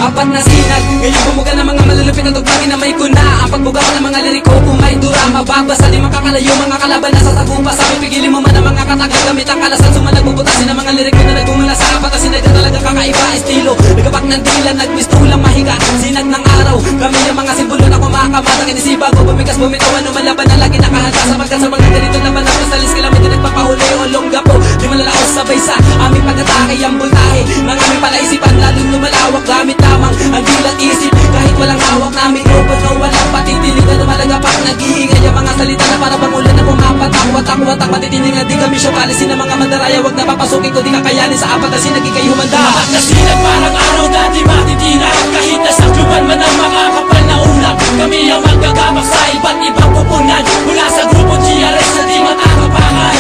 apat na sinag. Ngayon bumuga ng mga malulupit na tugbagin na may kuna. Ang pagbuga ko ng mga liriko kung may dura, mababasa di makakalayo mga kalaban na sa tagupa. Sabi pigilin mo man ang mga katagal gamit ang kalasan. Sumalag bubutasin ang mga liriko na nagmumula sa apat na sinag na talaga kakaiba estilo. Nagapak ng dila, nagpistulang mahiga, sinag ng araw. Kami ang mga simbolo na kumakamata. Kinisiba ko bumigas bumitaw ano malaban na lagi nakahanda. Sapagkat sa mga ganito na malapos sa kilometro nagpapahuli o longga po. Di malalaos sabay sa aming pag-atake. Ang bultahe ng aming palaisipan lalong lumalawak. Gamit lamang ang dilat isip kahit walang hawak na mikrofon o walang patitinig na lumalagapak. Nag-iingay ang mga salita na para bang ulan na pumapatak. Watak patitinig na di kami syokalisin ng mga mandaraya. Wag na papasukin ko di kakayanin sa apat na sinag ikay humanda. Apat na sinag parang araw dati matitina. Kahit nasa kluban man ang mga kapal na ulap, kami ang magkagabak sa iba't ibang pupunan. Mula sa grupo GRS na di matakapangan.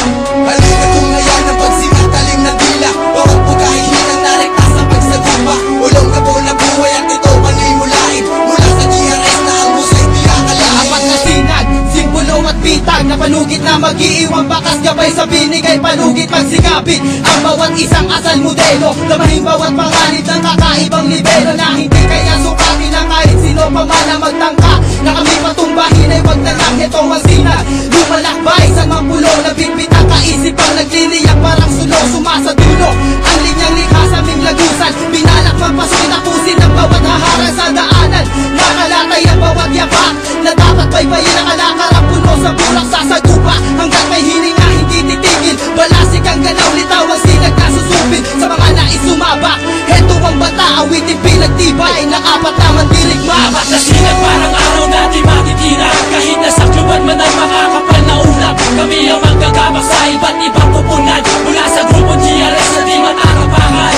Halika kung ngayon ang pagsinataling ng dila. Bawat pugahihin ang narekta sa pagsagupa. Ulong na buong buhay at ito pano'y mulain. Mula sa GRS na ang musay di akalain. Apat na sinag, simbolo at bitag na panugit na mag-iiwang bakas. Gabay sa binigay panugit magsikapit ang bawat isang asal modelo. Lamahin bawat panganib ng kakaibang libero na hindi kaya sukatin ng kahit sino pa man ang magtangka. Na kami patumbahin ay wag na lang itong masinag. Lumalakbay sa mampulo na bitbit ang kaisipang nagliliyak parang sulo. Sumasadulo ang linyang likha sa aming lagusan. Binalak magpasukin tapusin ang bawat haharang sa daanan. Nakalatay ang bawat yapak na dapat baybayin ang alakarang puno sa bulak sasagupa. Hanggat may hininga hindi titigil. Balasik ang galaw litaw ang sinag na susupin sa mga nais sumabak. Heto ang bata awitin pinagtibay ng apat na mandirigma. Apat na sinag parang araw dati matitina. Kahit nasa kluban man ang mga kapal na ulap, kami ang magkagabak sa iba't ibang pupunan. Mula sa grupo GRS na di matakapangan.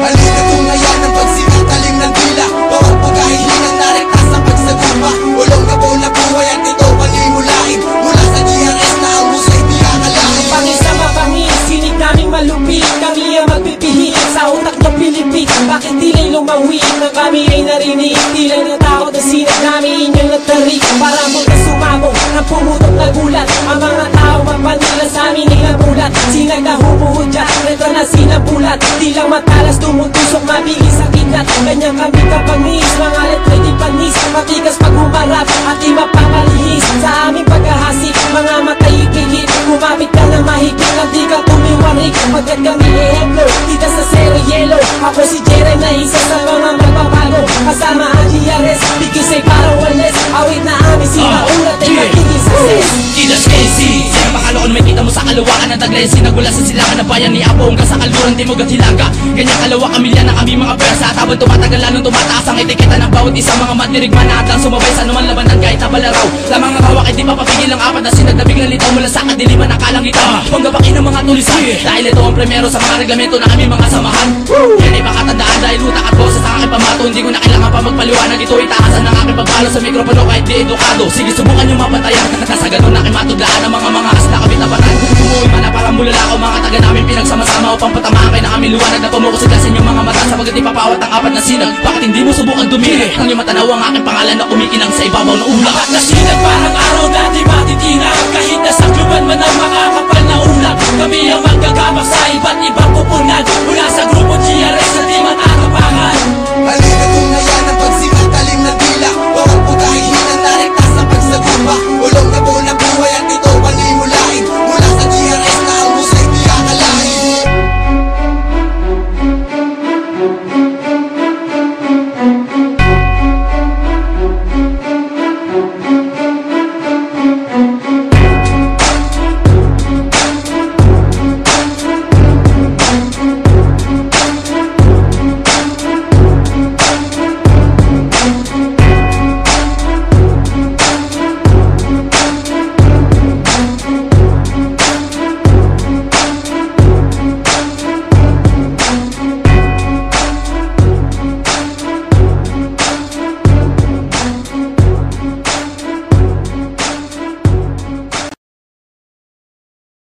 Halika kung ngayon ang pagsinataling ng dila. Bawat pugahihin ang narekta sa pagsagupa. Ulong na buong buhay at ito pano'y mulain. Mula sa GRS na ang musay di akalain. Pangis na mapangis, sinig naming malupit. Kami ang magpipihit sa utak ng Pilipin. Bakit tila'y lumawin na kami ay narinig? Tila natakot na sinag namin inyong nagtarik. Para mong nasumabong ang pumutok na gulat. Ang mga tao magpanila sa amin ay nabulat. Sinag na humuhudya, retro na sinabulat. Tilang matalas tumutusok, mabilis ang kidlat. Ganyan kami kapangis, mga letra di panis. Matigas pag humarap at di mapakalihis. Sa aming paghahasik, mga matay ikikit. Kumapit ka na mahigit, ang di ka tumiwarik. Pagkat kami ehemplo, tita sa zero yellow. Ako si Jeren na isa sa mga magbabago. Kasama ang GRS, bigis ay parang wales. Awit na amin, sinaulat ay magiging success. Kidas Casey, sino makalokon may kita mo sa kalawakan ng Taglensi. Nagmula sa silangan ng bayan ni Apo hanggang sa kaluran Timog at Hilaga. Ganyan kalawa kamilya na kami mga pwersa. At habang tumatagal lalong tumataas ang etiketa ng bawat isa. Mga matirigma na atang sumabay sa anuman labanan kahit na balaraw. Lamang ang hawak ay di papapigil ang apat na sinag na biglang litaw mula sa kadiliman ng kalangitan. Panggabakin ng mga tulisan, dahil ito ang premero sa mga reglamento na aming mga samahan. Yan ay makatandaan dahil utak at boses ang aking pamato. Hindi ko na kailangan pa magpaliwanag, ito ay taasan ng aking pagpalo sa mikropono kahit di edukado. Sige subukan yung mapatayan, sa ganun aking matudlaan ang mga asla kami tapanan. Umuwi man na parang bulalakaw, mga taga namin pinagsama-sama upang patamaan kayo na aming liwanag na pumukusigasin yung mga mata sapagkat ipapawat ang apat na sinag. Bakit hindi mo subukan dumili? Nang yung matanaw ang aking pangalan na kumikinang sa ibabaw ng ulap. Apat na sinag parang araw dati